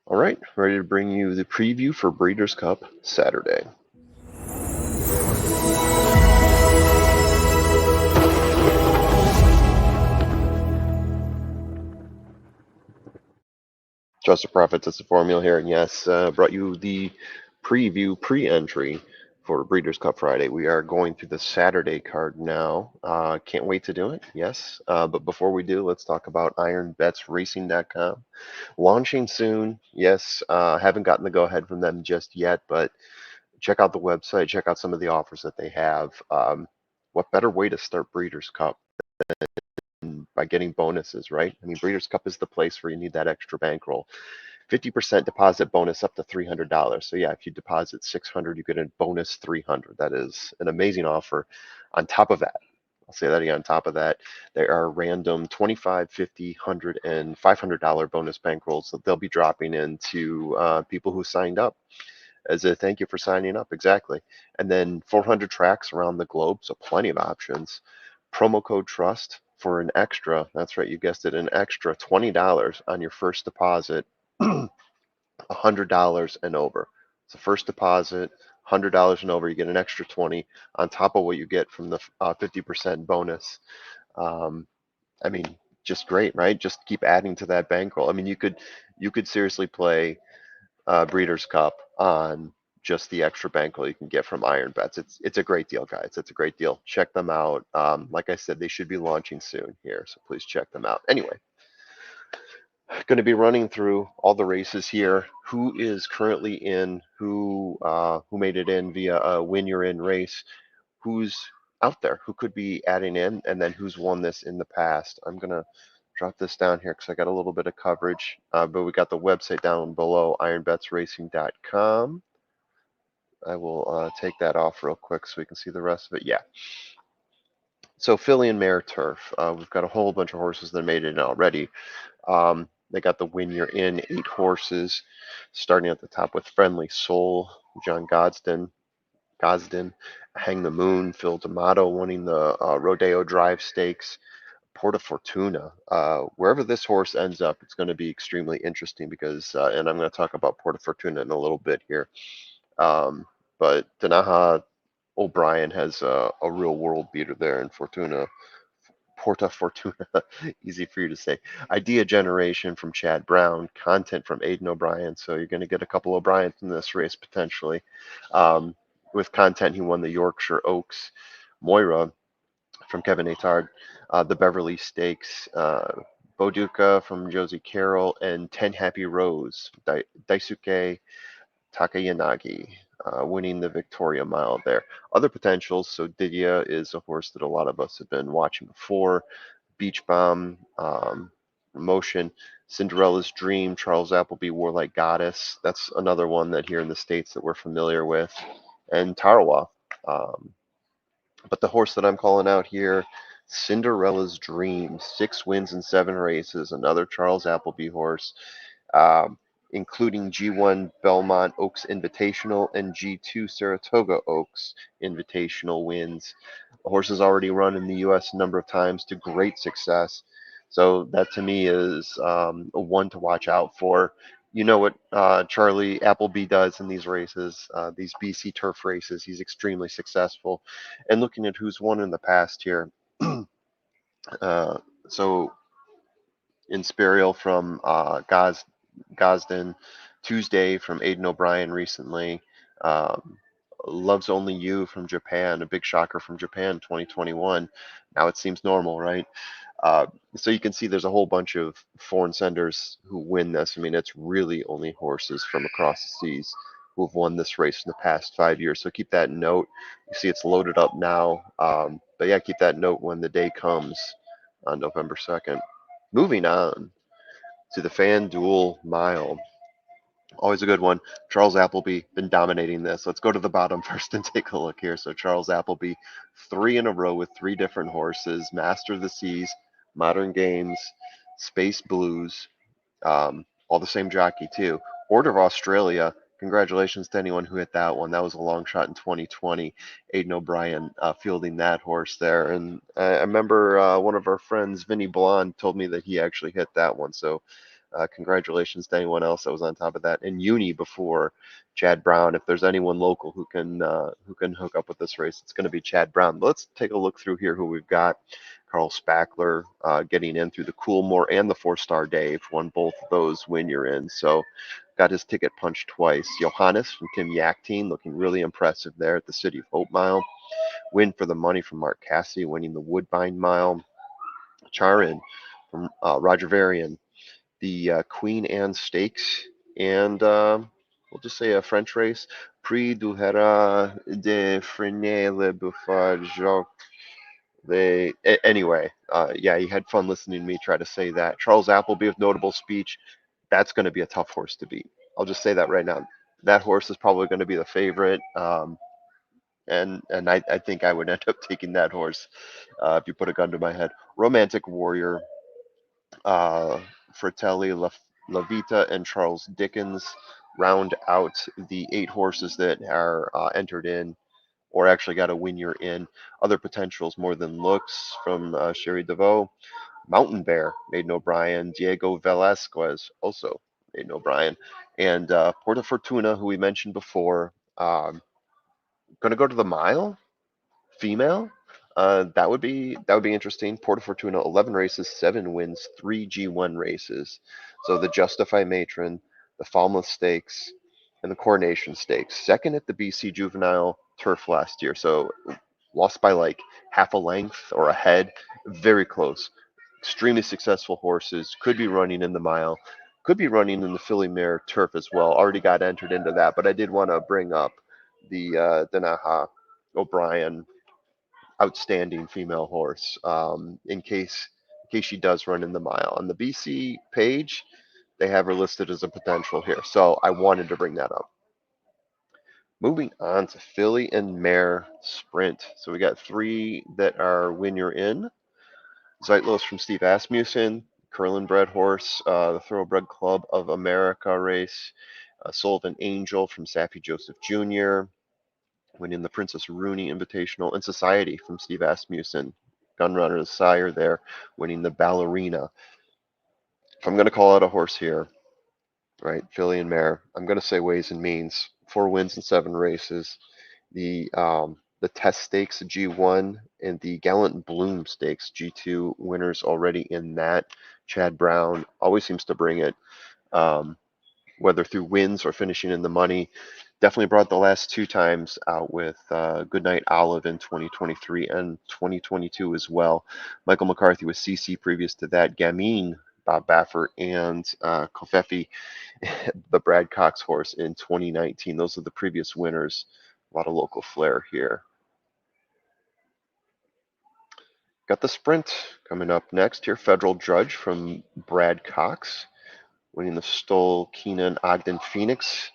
All right, ready to bring you the preview for Breeders' Cup Saturday. Just a Profit, that's the formula here, and yes, brought you the preview pre-entry for Breeders' Cup Friday. We are going through the Saturday card now. Can't wait to do it, yes. But before we do, let's talk about IronBetsRacing.com. Launching soon, yes. Haven't gotten the go-ahead from them just yet, but check out the website, check out some of the offers that they have. What better way to start Breeders' Cup by getting bonuses, right? I mean, Breeders' Cup is the place where you need that extra bankroll. 50% deposit bonus up to $300. So yeah, if you deposit 600, you get a bonus 300. That is an amazing offer. On top of that, I'll say that again. On top of that, there are random 25, 50, 100, and $500 bonus bankrolls that they'll be dropping into people who signed up as a thank you for signing up. Exactly. And then 400 tracks around the globe, so plenty of options. Promo code TRUST for an extra, that's right, you guessed it, an extra $20 on your first deposit, $100 and over. So first deposit, $100 and over, you get an extra 20 on top of what you get from the 50% bonus. Um, I mean, just great, right? Just keep adding to that bankroll. I mean, you could seriously play Breeders' Cup on just the extra bankroll you can get from Iron Bets. It's a great deal, guys. It's a great deal. Check them out. Like I said, they should be launching soon here, so please check them out. Anyway, going to be running through all the races here. Who is currently in? Who made it in via a win you're in race? Who's out there? Who could be adding in? And then who's won this in the past? I'm gonna drop this down here because I got a little bit of coverage, but we got the website down below, ironbetsracing.com. I will take that off real quick so we can see the rest of it. Yeah. So Philly and Mare Turf. We've got a whole bunch of horses that made it in already. They got the win you're in, 8 horses, starting at the top with Friendly Soul, John Gosden, Hang the Moon, Phil D'Amato winning the Rodeo Drive Stakes, Porta Fortuna. Wherever this horse ends up, it's going to be extremely interesting because, and I'm going to talk about Porta Fortuna in a little bit here. But Danaha O'Brien has a real world beater there, and Porta Fortuna, easy for you to say. Idea generation from Chad Brown, content from Aiden O'Brien. So you're going to get a couple O'Briens in this race potentially. With content, he won the Yorkshire Oaks. Moira from Kevin Atard, the Beverly Stakes. Boduca from Josie Carroll, and 10 Happy Rose, Daisuke Takayanagi, winning the Victoria Mile there. Other potentials, so Didia is a horse that a lot of us have been watching before. Beach Bomb, Motion, Cinderella's Dream, Charles Appleby, Warlike Goddess. That's another one that here in the States that we're familiar with. And Tarawa. But the horse that I'm calling out here, Cinderella's Dream, 6 wins in 7 races, another Charles Appleby horse. Including G1 Belmont Oaks Invitational and G2 Saratoga Oaks Invitational wins. The horse has already run in the U.S. a number of times to great success. So that to me is a one to watch out for. You know what Charlie Appleby does in these races, these BC turf races. He's extremely successful. And looking at who's won in the past here, so Inspirial from Gosden, Tuesday from Aiden O'Brien recently, um, Loves Only You from Japan, a big shocker from Japan 2021. Now it seems normal, right? So you can see there's a whole bunch of foreign senders who win this. I mean, it's really only horses from across the seas who have won this race in the past 5 years. So keep that note. You see it's loaded up now. But yeah, keep that note when the day comes on November 2nd. Moving on to the FanDuel Mile. Always a good one. Charles Appleby been dominating this. Let's go to the bottom first and take a look here. So Charles Appleby, 3 in a row with 3 different horses: Master of the Seas, Modern Games, Space Blues, all the same jockey too. Order of Australia. Congratulations to anyone who hit that one. That was a long shot in 2020. Aiden O'Brien fielding that horse there. And I remember one of our friends, Vinny Blonde, told me that he actually hit that one. So Congratulations to anyone else that was on top of that. And Uni before Chad Brown. If there's anyone local who can hook up with this race, it's going to be Chad Brown. Let's take a look through here who we've got. Carl Spackler getting in through the Coolmore and the 4-star Dave. Won both of those when you're in. So got his ticket punched twice. Johannes from Tim Yachtine looking really impressive there at the City of Hope Mile. Win for the money from Mark Cassidy, winning the Woodbine Mile. Charin from Roger Varian, the Queen Anne Stakes, and we'll just say a French race, Prix du Hera de Frenet le Buffard Jacques. Anyway, yeah, you had fun listening to me try to say that. Charles Appleby with notable speech. That's going to be a tough horse to beat. I'll just say that right now. That horse is probably going to be the favorite. And I think I would end up taking that horse if you put a gun to my head. Romantic Warrior, uh, Fratelli La Vita, and Charles Dickens round out the 8 horses that are entered in, or actually got a win you're in. Other potentials more than looks from Sherry DeVoe. Mountain Bear, Maiden O'Brien. Diego Velasquez, also Maiden O'Brien. And Porta Fortuna, who we mentioned before. Going to go to the mile, female. That would be interesting. Porta Fortuna, 11 races, 7 wins, 3 G1 races. So the Justify Matron, the Falmouth Stakes, and the Coronation Stakes. Second at the BC Juvenile Turf last year. So lost by like half a length or a head. Very close. Extremely successful horses. Could be running in the mile. Could be running in the Philly Mare Turf as well. Already got entered into that. But I did want to bring up the Danaha O'Brien outstanding female horse in case she does run in the mile. On the BC page, they have her listed as a potential here, so I wanted to bring that up. Moving on to Filly and Mare Sprint. So we got 3 that are when you're in. Zeitlos from Steve Asmussen, Curlin Bred Horse, the Thoroughbred Club of America race, Sullivan Angel from Saffy Joseph Jr., winning the Princess Rooney Invitational, and Society from Steve Asmussen, Gunrunner's sire there, winning the Ballerina. If I'm going to call out a horse here, right, Filly and Mare, I'm going to say Ways and Means. 4 wins in 7 races. The Test Stakes G1 and the Gallant Bloom Stakes G2 winners already in that. Chad Brown always seems to bring it. Whether through wins or finishing in the money. Definitely brought the last 2 times out with Goodnight Olive in 2023 and 2022 as well. Michael McCarthy with CC previous to that. Gamine, Bob Baffert, and Kofefi, the Brad Cox horse in 2019. Those are the previous winners. A lot of local flair here. Got the sprint coming up next here. Federal Judge from Brad Cox, winning the Stoll Keenan Ogden Phoenix.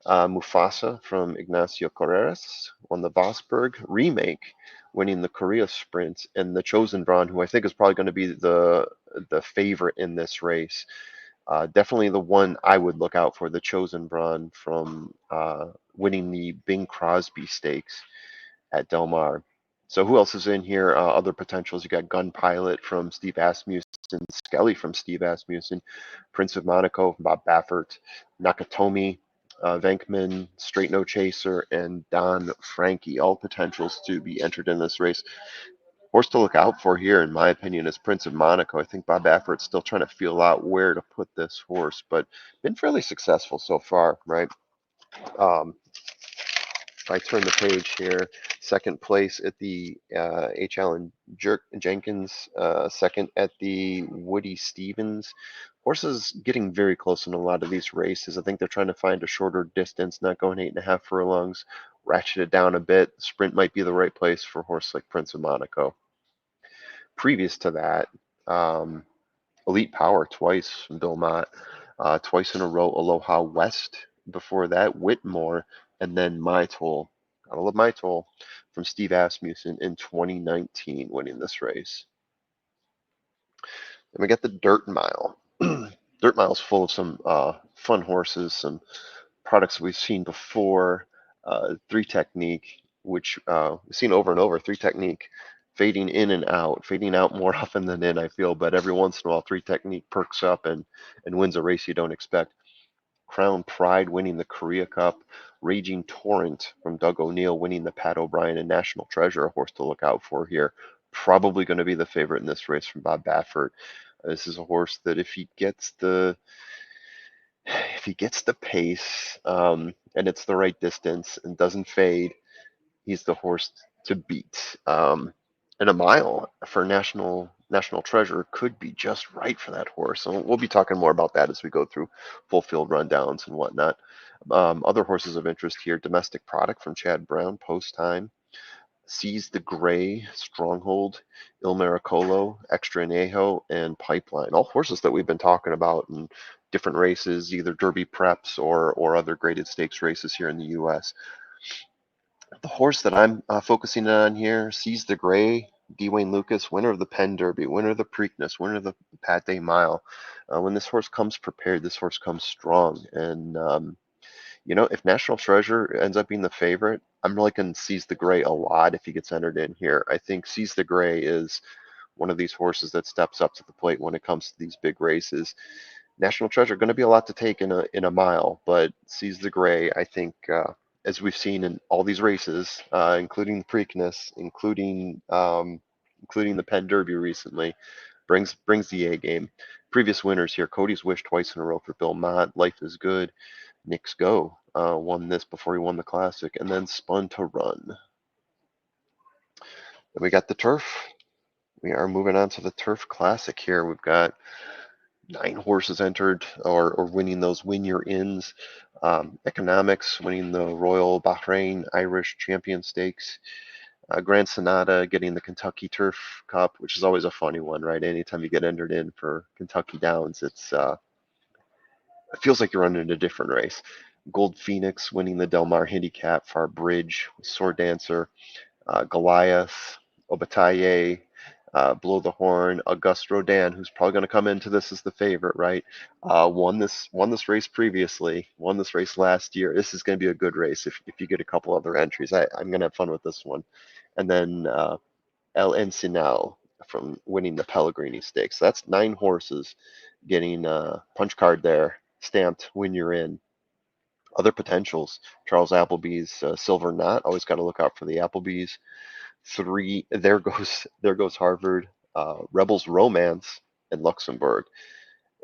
Mufasa from Ignacio Carreras won the Vosburg Remake, winning the Korea Sprint, and the Chosen Brawn, who I think is probably going to be the favorite in this race. Definitely the one I would look out for, the Chosen Brawn from winning the Bing Crosby Stakes at Del Mar. So who else is in here? Other potentials. You got Gun Pilot from Steve Asmussen, Skelly from Steve Asmussen, Prince of Monaco from Bob Baffert, Nakatomi, Venkman, Straight No Chaser, and Don Frankie. All potentials to be entered in this race. Horse to look out for here, in my opinion, is Prince of Monaco. I think Bob Baffert's still trying to feel out where to put this horse, but been fairly successful so far, right? If I turn the page here, second place at the H. Allen Jenkins, second at the Woody Stevens. Horses getting very close in a lot of these races. I think they're trying to find a shorter distance, not going 8.5 furlongs, ratchet it down a bit. Sprint might be the right place for a horse like Prince of Monaco. Previous to that, Elite Power twice from Bill Mott, twice in a row, Aloha West. Before that, Whitmore, and then My Toll. Gotta love My Toll from Steve Asmussen in 2019, winning this race. Then we got the Dirt Mile. Dirt Mile's full of some fun horses, some products we've seen before. 3 Technique, which we've seen over and over. 3 Technique, fading in and out, fading out more often than in, I feel, but every once in a while, Three Technique perks up and wins a race you don't expect. Crown Pride winning the Korea Cup, Raging Torrent from Doug O'Neill winning the Pat O'Brien, and National Treasure, a horse to look out for here. Probably going to be the favorite in this race from Bob Baffert. This is a horse that if he gets the pace and it's the right distance and doesn't fade, he's the horse to beat. And a mile for National Treasure could be just right for that horse. So we'll be talking more about that as we go through full field rundowns and whatnot. Other horses of interest here: Domestic Product from Chad Brown, Post Time, Seize the Gray, Stronghold, Il Miracolo, Extra Anejo, and Pipeline. All horses that we've been talking about in different races, either Derby preps or other graded stakes races here in the U.S. The horse that I'm focusing on here, Seize the Gray, Dwayne Lucas, winner of the Penn Derby, winner of the Preakness, winner of the Pathé Mile. When this horse comes prepared, this horse comes strong. And, if National Treasure ends up being the favorite, I'm liking Seize the Gray a lot if he gets entered in here. I think Seize the Gray is one of these horses that steps up to the plate when it comes to these big races. National Treasure going to be a lot to take in a mile, but Seize the Gray, I think, as we've seen in all these races, including the Preakness, including the Penn Derby recently, brings the A game. Previous winners here: Cody's Wish twice in a row for Bill Mott, Life is Good, Nick's Go won this before he won the Classic, and then Spun to Run. Then we got the Turf. We are moving on to the Turf Classic here. We've got 9 horses entered or winning those win your ins. Economics winning the Royal Bahrain Irish Champion Stakes. Grand Sonata getting the Kentucky Turf Cup, which is always a funny one, right? Anytime you get entered in for Kentucky Downs, it feels like you're running a different race. Gold Phoenix winning the Del Mar Handicap, Far Bridge, Sword Dancer, Goliath, Obataye, Blow the Horn, Auguste Rodin, who's probably going to come into this as the favorite, right? Won this race previously, won this race last year. This is going to be a good race if you get a couple other entries. I'm going to have fun with this one. And then El Encinal from winning the Pellegrini Stakes. So that's 9 horses getting a punch card there, stamped when you're in. Other potentials: Charles Appleby's Silver Knot. Always got to look out for the Appleby's. 3, there goes Harvard, Rebels Romance, and Luxembourg.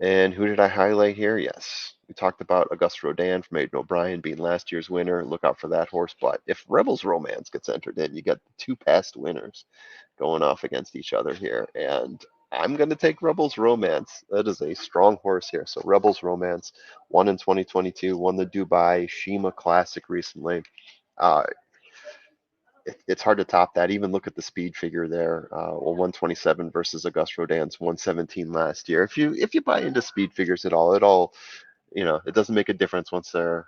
And who did I highlight here? Yes, we talked about Auguste Rodin from Aidan O'Brien being last year's winner. Look out for that horse. But if Rebels Romance gets entered in, you got 2 past winners going off against each other here. And I'm going to take Rebels Romance. That is a strong horse here. So Rebels Romance won in 2022, won the Dubai Shima Classic recently. Uh, it's hard to top that. Even look at the speed figure there. 127 versus Auguste Rodin's 117 last year. If you buy into speed figures at all, it doesn't make a difference once they're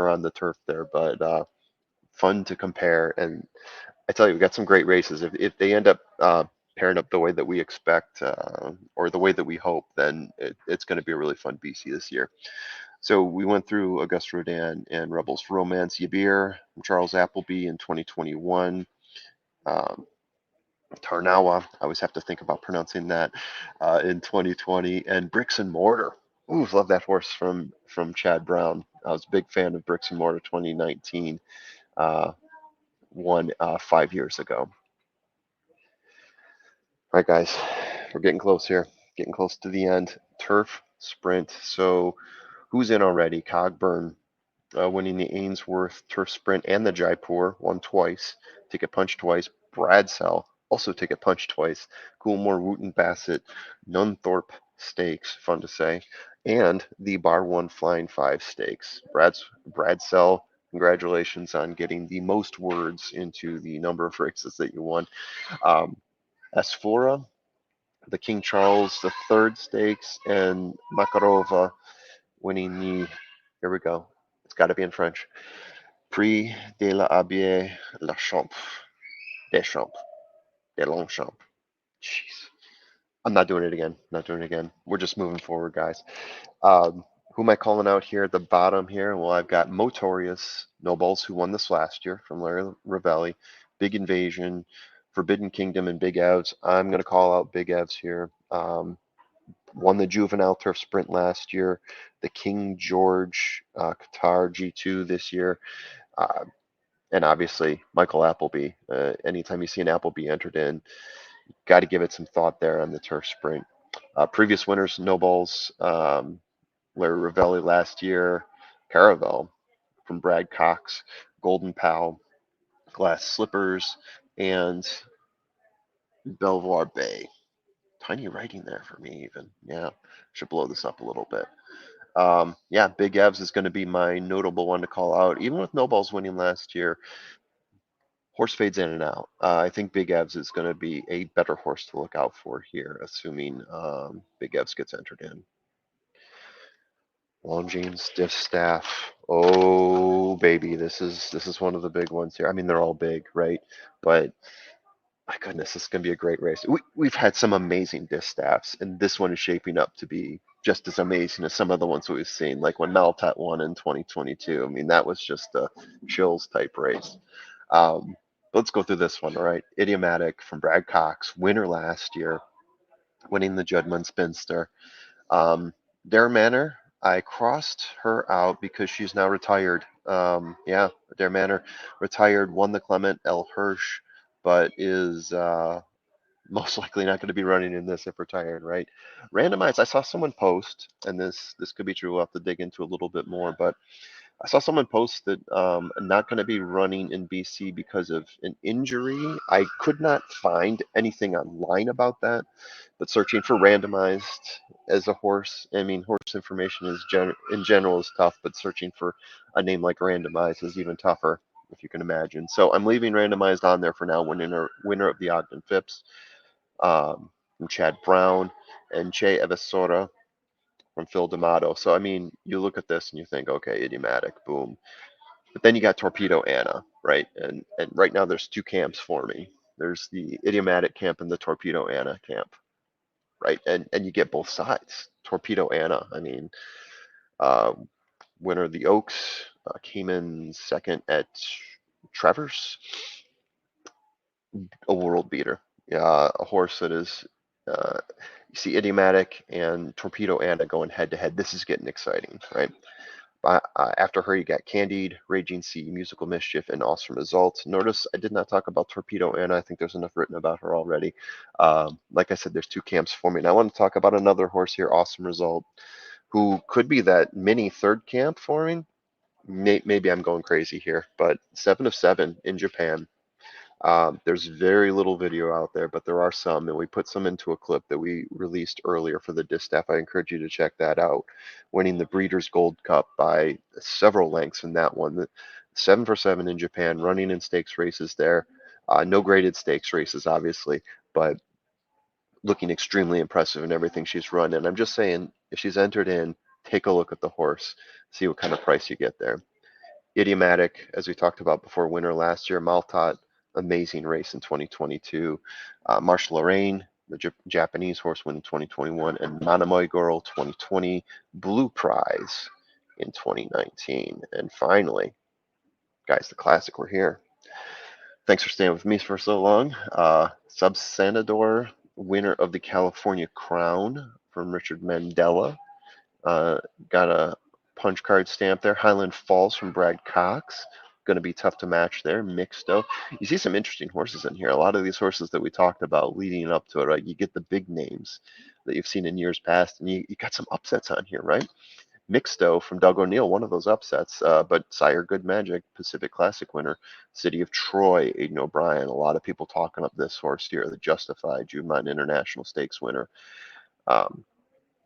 on the turf there. But fun to compare. And I tell you, we've got some great races. If they end up pairing up the way that we expect or the way that we hope, then it's going to be a really fun BC this year. So we went through Auguste Rodin and Rebels Romance, Yabir, Charles Appleby in 2021. Tarnawa, I always have to think about pronouncing that, in 2020, and Bricks and Mortar. Ooh, love that horse from Chad Brown. I was a big fan of Bricks and Mortar 2019, won 5 years ago. All right, guys, we're getting close here, getting close to the end. Turf Sprint. So who's in already? Cogburn winning the Ainsworth Turf Sprint and the Jaipur, won twice. Ticket punch twice. Bradsell, also ticket punch twice. Coolmore, Wooten Bassett, Nunthorpe Stakes, fun to say, and the Bar 1 Flying 5 Stakes. Bradsell, congratulations on getting the most words into the number of races that you won. Asfora, the King Charles III Stakes, and Makarova winning the, here we go, it's got to be in French, Prix de la Abbé La Champ, Deschamps, de Longchamp. Jeez. I'm not doing it again. Not doing it again. We're just moving forward, guys. Who am I calling out here at the bottom here? Well, I've got Motorious, No Balls, who won this last year from Larry Ravelli, Big Invasion, Forbidden Kingdom and Big Evs. I'm going to call out Big Evs here. Won the Juvenile Turf Sprint last year, the King George Qatar G2 this year, and obviously Michael Appleby. Anytime you see an Appleby entered in, got to give it some thought there on the turf sprint. Previous winners, No Balls, Larry Ravelli last year, Caravel from Brad Cox, Golden Pal, Glass Slippers, and Belvoir Bay. Tiny writing there for me, even. Yeah, should blow this up a little bit. Yeah, Big Evs is going to be my notable one to call out. Even with No Balls winning last year, horse fades in and out. I think Big Evs is going to be a better horse to look out for here, assuming Big Evs gets entered in. Longines Distaff. Oh baby, this is one of the big ones here. I mean, they're all big, right? But my goodness, this is going to be a great race. We've had some amazing distaffs, and this one is shaping up to be just as amazing as some of the ones we've seen, like when Maltat won in 2022. I mean, that was just a chills type race. Um, let's go through this one, all right? Idiomatic from Brad Cox, winner last year, winning the Judman Spinster. Dare Manor, I crossed her out because she's now retired. Yeah, Dare Manor retired, won the Clement L. Hirsch, but is most likely not going to be running in this if retired, right? Randomized, I saw someone post, and this could be true. We'll have to dig into a little bit more, but I saw someone post that not going to be running in BC because of an injury. I could not find anything online about that, but searching for randomized as a horse, I mean, horse information is in general is tough, but searching for a name like randomized is even tougher, if you can imagine. So I'm leaving randomized on there for now, winner of the Ogden Phipps, from Chad Brown, and Che Evasora from Phil D'Amato. So, I mean, you look at this and you think, okay, idiomatic, boom. But then you got Torpedo Anna, right? And right now there's two camps for me. There's the idiomatic camp and the Torpedo Anna camp, right? And you get both sides. Torpedo Anna, I mean, uh, winner of the Oaks, came in second at Travers, a world beater. A horse that is, you see idiomatic and Torpedo Anna going head to head. This is getting exciting, right? After her, you got Candied, Raging Sea, Musical Mischief, and Awesome Results. Notice I did not talk about Torpedo Anna. I think there's enough written about her already. Like I said, there's two camps for me. And I want to talk about another horse here, Awesome Result, who could be that mini third camp for me. Maybe I'm going crazy here, but 7 of 7 in Japan. There's very little video out there, but there are some, and we put some into a clip that we released earlier for the Distaff. I encourage you to check that out. Winning the Breeders' Gold Cup by several lengths in that one. 7 for 7 in Japan, running in stakes races there. No graded stakes races, obviously, but looking extremely impressive in everything she's run. And I'm just saying, if she's entered in, take a look at the horse, see what kind of price you get there. Idiomatic, as we talked about before, winner last year. Maltat, amazing race in 2022. Marsh Lorraine, the Japanese horse, win in 2021, and Manamoy Girl 2020 Blue Prize in 2019. And finally, guys, the classic, we're here. Thanks for staying with me for so long. Subsanador, winner of the California Crown from Richard Mandela. Uh, got a punch card stamp there. Highland Falls from Brad Cox. Going to be tough to match there. Mixto. You see some interesting horses in here. A lot of these horses that we talked about leading up to it, right? You get the big names that you've seen in years past, and you got some upsets on here, right? Mixto from Doug O'Neill, one of those upsets, but Sire Good Magic, Pacific Classic winner. City of Troy, Aiden O'Brien. A lot of people talking up this horse here, the Justified Juvenile International Stakes winner. Um,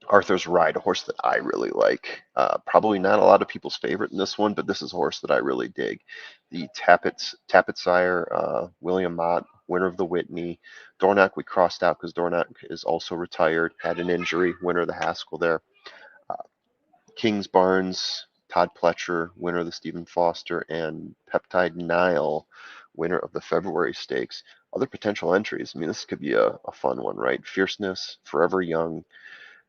Arthur's Ride, a horse that I really like. Probably not a lot of people's favorite in this one, but this is a horse that I really dig. The Tappet Sire, William Mott, winner of the Whitney. Dornock we crossed out because Dornock is also retired, had an injury, winner of the Haskell there. Kings Barnes, Todd Pletcher, winner of the Stephen Foster, and Peptide Nile, winner of the February Stakes. Other potential entries, I mean, this could be a fun one, right? Fierceness, Forever Young,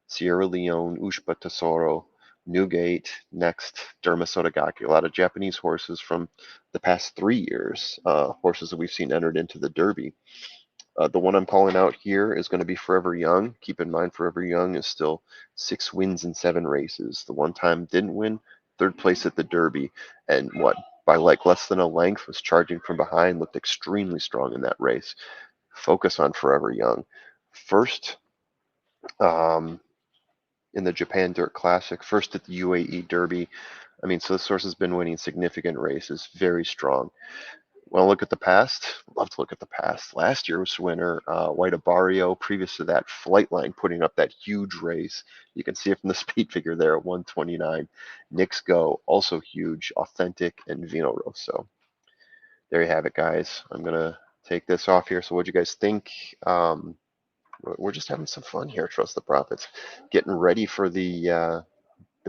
Sierra Leone, Ushba Tesoro, Newgate, next Dermasotogaki. A lot of Japanese horses from the past 3 years, horses that we've seen entered into the Derby. The one I'm calling out here is going to be Forever Young. Keep in mind, Forever Young is still 6 wins in 7 races. The one time didn't win, third place at the Derby, and what, by like less than a length, was charging from behind, looked extremely strong in that race. Focus on Forever Young. First, um, in the Japan Dirt Classic, first at the UAE Derby. I mean, so this horse has been winning significant races, very strong. Want to look at the past? Love to look at the past. Last year's winner, White Abario. Previous to that, Flightline putting up that huge race. You can see it from the speed figure there at 129. Knicks Go, also huge, Authentic, and Vino Rosso. There you have it, guys. I'm gonna take this off here. So, what do you guys think? We're just having some fun here. Trust the Profits, getting ready for the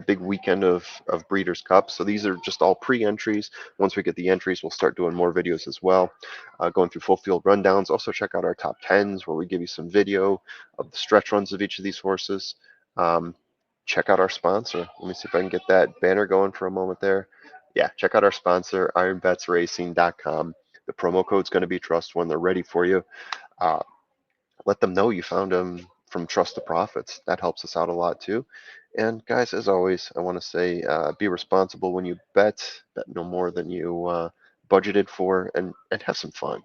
big weekend of Breeders' Cup. So these are just all pre-entries. Once we get the entries, we'll start doing more videos as well, going through full field rundowns. Also check out our top 10s where we give you some video of the stretch runs of each of these horses. Check out our sponsor. Let me see if I can get that banner going for a moment there. Yeah, check out our sponsor, ironbetsracing.com. The promo code's going to be Trust when they're ready for you. Uh, let them know you found them from Trust the Profits. That helps us out a lot too. And guys, as always, I want to say be responsible when you bet no more than you budgeted for, and have some fun.